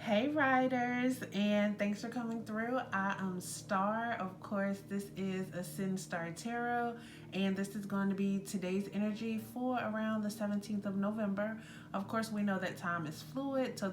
Hey, riders, and thanks for coming through. I am Star. Of course, this is ascendstar Tarot, and this is going to be today's energy for around the 17th of November. Of course, we know that time is fluid, so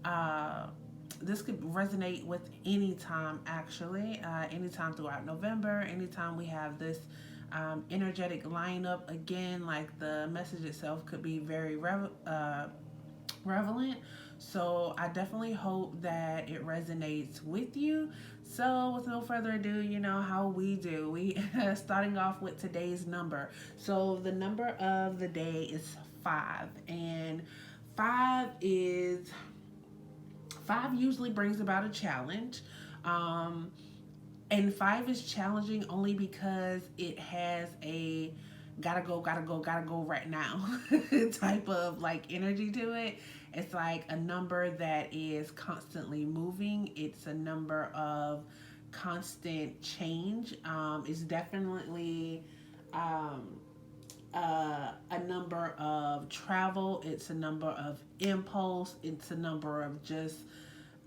uh, this could resonate with any time actually, anytime throughout November, anytime we have this energetic lineup. Again, like the message itself could be very relevant. So I definitely hope that it resonates with you. So with no further ado, you know how we do. We starting off with today's number. So the number of the day is 5, and 5 is 5 usually brings about a challenge. Um, and 5 is challenging only because it has a gotta go right now type of like energy to it. It's like a number that is constantly moving. It's a number of constant change. It's definitely um, a number of travel. It's a number of impulse. It's a number of just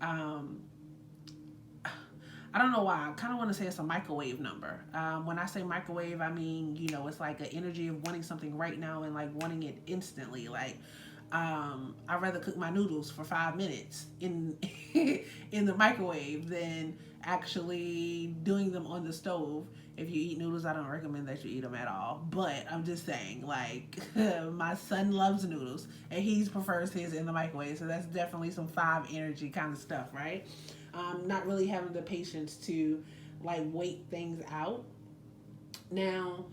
um, I don't know why. I kind of want to say it's a microwave number. When I say microwave, I mean, it's like an energy of wanting something right now and like wanting it instantly. Like, I'd rather cook my noodles for 5 minutes in in the microwave than actually doing them on the stove. If you eat noodles, I don't recommend that you eat them at all. But I'm just saying, like, my son loves noodles and he prefers his in the microwave. So that's definitely some 5 energy kind of stuff, right? Not really having the patience to like wait things out. Now,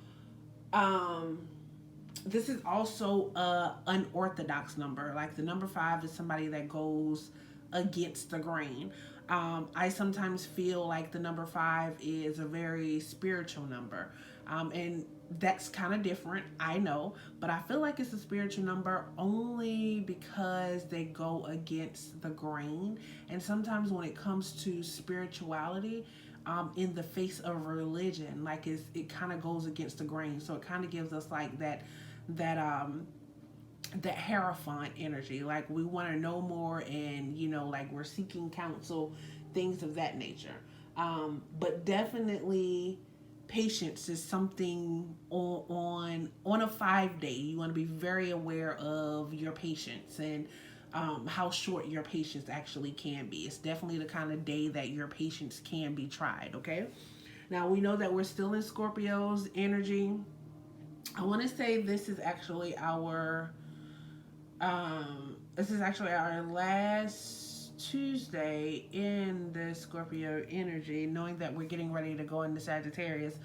um, this is also a unorthodox number. Like the number 5 is somebody that goes against the grain. I sometimes feel like the number 5 is a very spiritual number, and that's kind of different, I know, but I feel like it's a spiritual number only because they go against the grain. And sometimes when it comes to spirituality, in the face of religion, like it kind of goes against the grain. So it kind of gives us like that that Hierophant energy, like we want to know more, and like we're seeking counsel, things of that nature. But definitely patience is something on a 5 day. You want to be very aware of your patience and how short your patience actually can be. It's definitely the kind of day that your patience can be tried. Okay, now we know that we're still in Scorpio's energy. I want to say this is actually our last Tuesday in the Scorpio energy, knowing that we're getting ready to go into Sagittarius.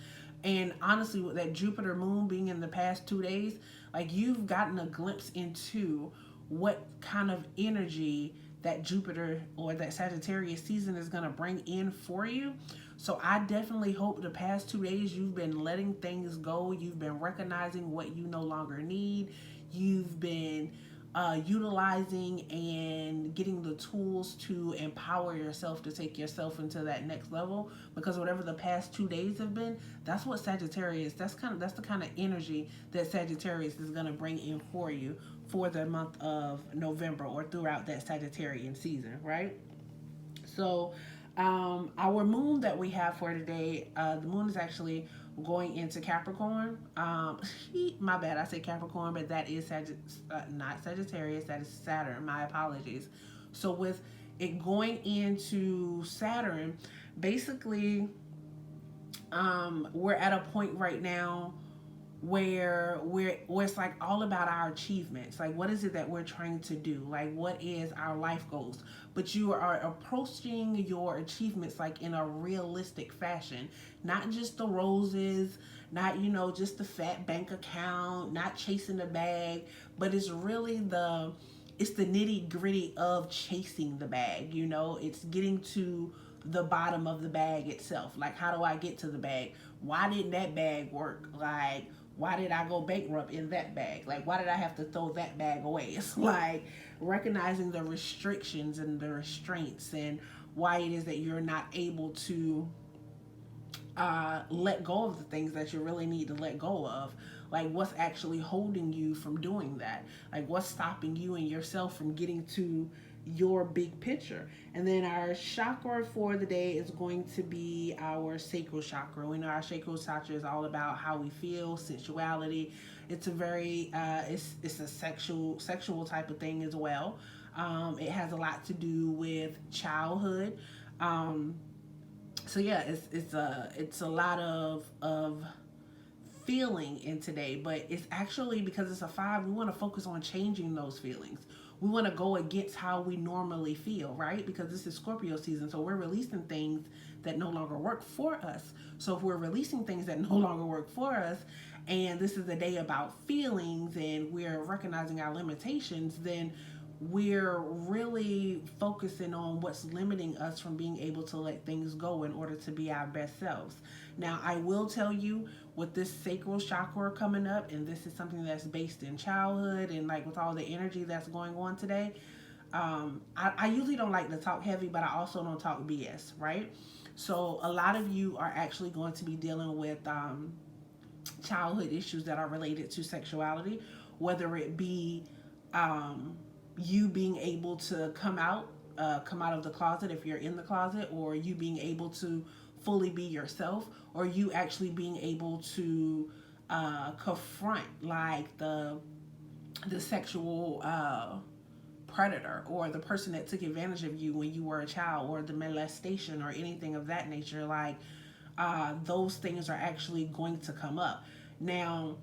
And honestly, with that Jupiter moon being in the past 2 days, like you've gotten a glimpse into what kind of energy that Jupiter or that Sagittarius season is going to bring in for you. So I definitely hope the past 2 days you've been letting things go. You've been recognizing what you no longer need. You've been utilizing and getting the tools to empower yourself to take yourself into that next level. Because whatever the past 2 days have been, that's what Sagittarius. That's the kind of energy that Sagittarius is going to bring in for you for the month of November or throughout that Sagittarian season, right? So, our moon that we have for today, the moon is actually going into Capricorn. My bad, I say Capricorn, but that is not Sagittarius. That is Saturn. My apologies. So with it going into Saturn, basically, we're at a point right now where it's like all about our achievements. Like what is it that we're trying to do? Like what is our life goals? But you are approaching your achievements like in a realistic fashion, not just the roses, not just the fat bank account, not chasing the bag, but it's the nitty gritty of chasing the bag. It's getting to the bottom of the bag itself. Like, how do I get to the bag? Why didn't that bag work? Like, why did I go bankrupt in that bag? Like, why did I have to throw that bag away? It's like recognizing the restrictions and the restraints and why it is that you're not able to let go of the things that you really need to let go of. Like, what's actually holding you from doing that? Like, what's stopping you and yourself from getting to your big picture? And then our chakra for the day is going to be our sacral chakra. We know our sacral chakra is all about how we feel, sensuality. It's a very it's a sexual type of thing as well. It has a lot to do with childhood. Um, so yeah, it's a lot of feeling in today, but it's actually, because it's a 5, we want to focus on changing those feelings. We want to go against how we normally feel, right? Because this is Scorpio season, so we're releasing things that no longer work for us. So if we're releasing things that no longer work for us, and this is a day about feelings, and we're recognizing our limitations, then we're really focusing on what's limiting us from being able to let things go in order to be our best selves. Now, I will tell you, with this sacral chakra coming up, and this is something that's based in childhood, and like with all the energy that's going on today, I usually don't like to talk heavy, but I also don't talk BS, right? So a lot of you are actually going to be dealing with childhood issues that are related to sexuality, whether it be you being able to come out of the closet if you're in the closet, or you being able to fully be yourself, or you actually being able to confront like the sexual predator, or the person that took advantage of you when you were a child, or the molestation or anything of that nature. Like those things are actually going to come up. Now,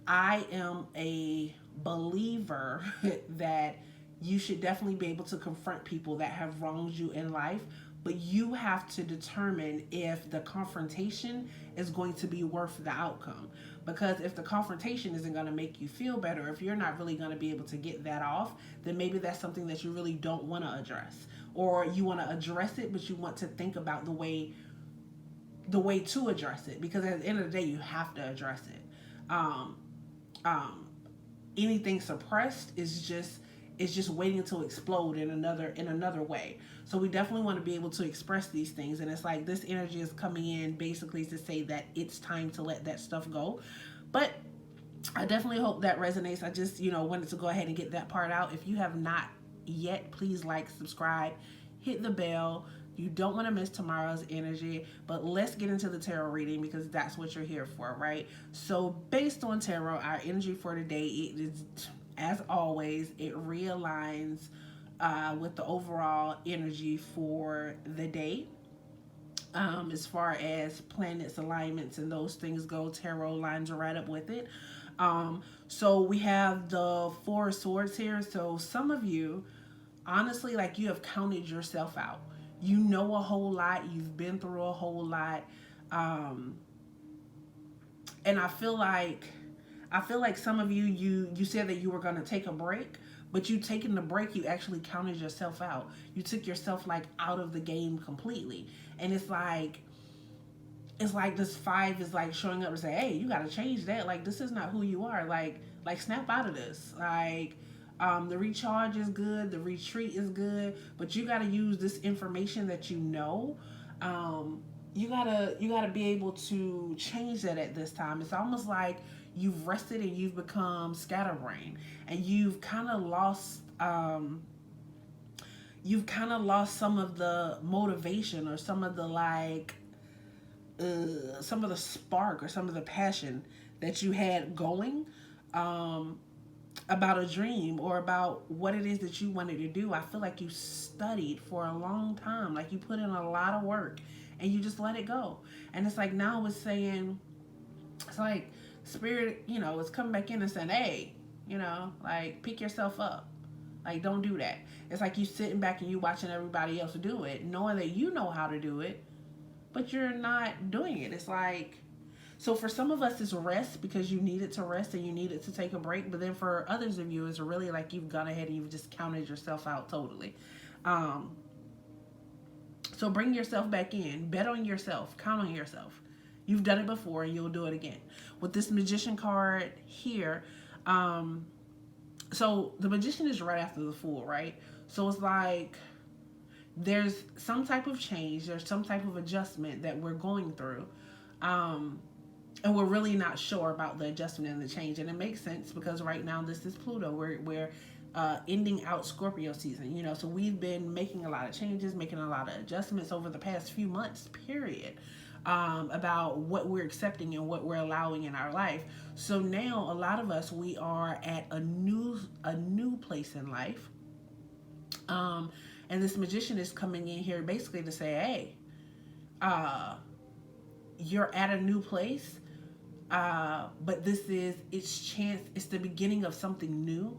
I am a believer that you should definitely be able to confront people that have wronged you in life, but you have to determine if the confrontation is going to be worth the outcome. Because if the confrontation isn't going to make you feel better, if you're not really going to be able to get that off, then maybe that's something that you really don't want to address. Or you want to address it, but you want to think about the way to address it, because at the end of the day you have to address it. um, um, Anything suppressed is just waiting to explode in another way. So we definitely want to be able to express these things, and it's like this energy is coming in basically to say that it's time to let that stuff go. But I definitely hope that resonates. I just, wanted to go ahead and get that part out. If you have not yet, please like, subscribe, hit the bell. You don't want to miss tomorrow's energy. But let's get into the tarot reading, because that's what you're here for, right? So based on tarot, our energy for today, it is, as always, it realigns with the overall energy for the day. As far as planets, alignments, and those things go, tarot lines right up with it. So we have the 4 of Swords here. So some of you, honestly, like, you have counted yourself out. You know a whole lot. You've been through a whole lot. And I feel like some of you said that you were going to take a break, but you taking the break, you actually counted yourself out. You took yourself like out of the game completely. And it's like this 5 is like showing up and say, hey, you got to change that. Like, this is not who you are. Like snap out of this. Like, the recharge is good, the retreat is good, but you got to use this information that you know. You gotta be able to change that at this time. It's almost like you've rested and you've become scatterbrained, and you've kind of lost some of the motivation, or some of the some of the spark, or some of the passion that you had going about a dream, or about what it is that you wanted to do. I feel like you studied for a long time, like you put in a lot of work, and you just let it go. And it's like now it's saying, it's like spirit, it's coming back in and saying, hey, like, pick yourself up. Like, don't do that. It's like you sitting back and you watching everybody else do it, knowing that you know how to do it, but you're not doing it. It's like, so for some of us, it's rest, because you needed to rest and you needed to take a break. But then for others of you, it's really like you've gone ahead and you've just counted yourself out totally. So bring yourself back in. Bet on yourself. Count on yourself. You've done it before and you'll do it again. With this Magician card here, so the Magician is right after the Fool, right? So it's like there's some type of change. There's some type of adjustment that we're going through. and we're really not sure about the adjustment and the change. And it makes sense because right now this is Pluto. We're ending out Scorpio season, you know, so we've been making a lot of changes, making a lot of adjustments over the past few months, period, about what we're accepting and what we're allowing in our life. So now a lot of us, we are at a new place in life. um, and this magician is coming in here basically to say, hey, uh, you're at a new place, but this is it's the beginning of something new.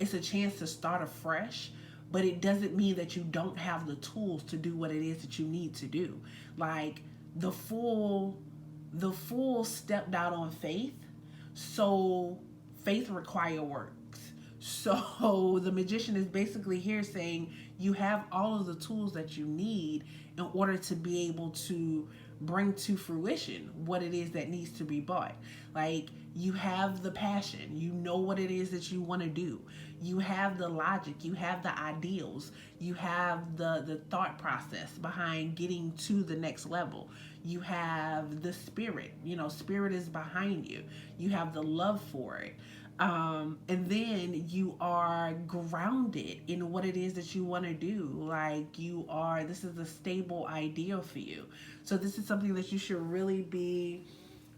It's a chance to start afresh, but it doesn't mean that you don't have the tools to do what it is that you need to do. Like the full the full stepped out on faith. So faith require works. So the magician is basically here saying you have all of the tools that you need in order to be able to bring to fruition what it is that needs to be bought. Like you have the passion, you know what it is that you want to do. You have the logic, you have the ideals, you have the thought process behind getting to the next level. You have the spirit, you know, spirit is behind you. You have the love for it. And then you are grounded in what it is that you want to do. Like this is a stable ideal for you. So this is something that you should really be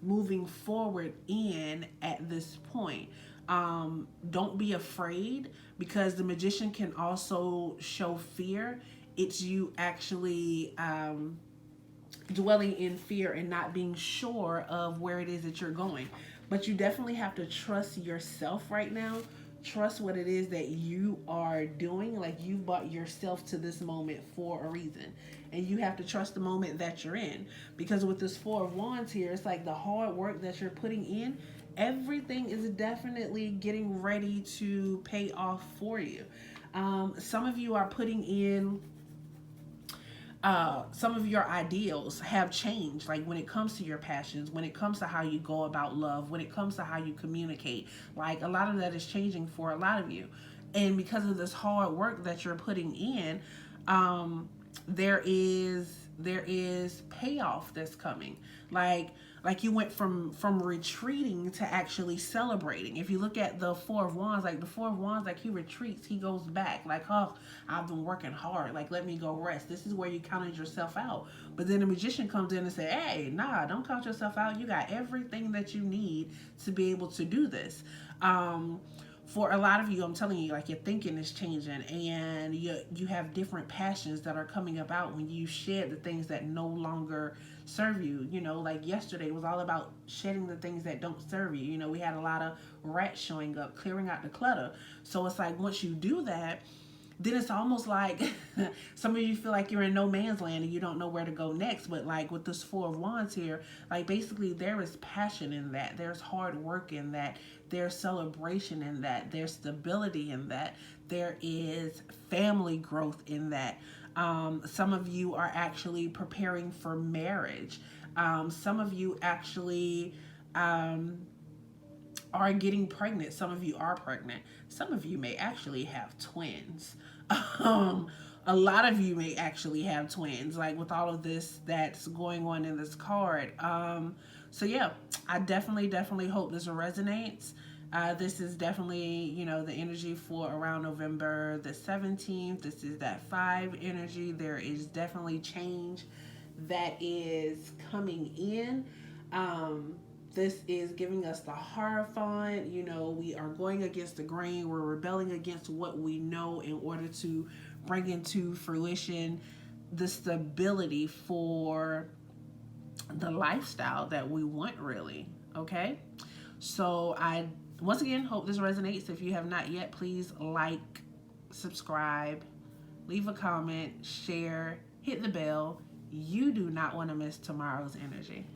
moving forward in at this point. Don't be afraid, because the magician can also show fear. It's you actually dwelling in fear and not being sure of where it is that you're going. But you definitely have to trust yourself right now. Trust what it is that you are doing. Like you brought yourself to this moment for a reason. And you have to trust the moment that you're in. Because with this Four of Wands here, it's like the hard work that you're putting in, everything is definitely getting ready to pay off for you. Some of you are putting in some of your ideals have changed, like when it comes to your passions, when it comes to how you go about love, when it comes to how you communicate. Like a lot of that is changing for a lot of you. And because of this hard work that you're putting in, there is payoff that's coming. Like you went from retreating to actually celebrating. If you look at the Four of Wands, like the Four of Wands, like he retreats, he goes back, like, oh, I've been working hard, like let me go rest. This is where you counted yourself out. But then the magician comes in and say, hey, nah, don't count yourself out. You got everything that you need to be able to do this. For a lot of you, I'm telling you, like your thinking is changing, and you have different passions that are coming about when you shed the things that no longer serve you. You know, like yesterday was all about shedding the things that don't serve you. You know, we had a lot of rats showing up, clearing out the clutter. So it's like once you do that, then it's almost like some of you feel like you're in no man's land and you don't know where to go next. But like with this Four of Wands here, like basically there is passion in that. There's hard work in that. There's celebration in that. There's stability in that. There is family growth in that. Some of you are actually preparing for marriage. Some of you actually are getting pregnant. Some of you are pregnant. Some of you may actually have twins. A lot of you may actually have twins, like with all of this that's going on in this card. So yeah, I definitely hope this resonates. This is definitely, you know, the energy for around November the 17th. This is that 5 energy. There is definitely change that is coming in. This is giving us the Hierophant. You know, we are going against the grain. We're rebelling against what we know in order to bring into fruition the stability for the lifestyle that we want, really. Okay? So I, once again, hope this resonates. If you have not yet, please like, subscribe, leave a comment, share, hit the bell. You do not want to miss tomorrow's energy.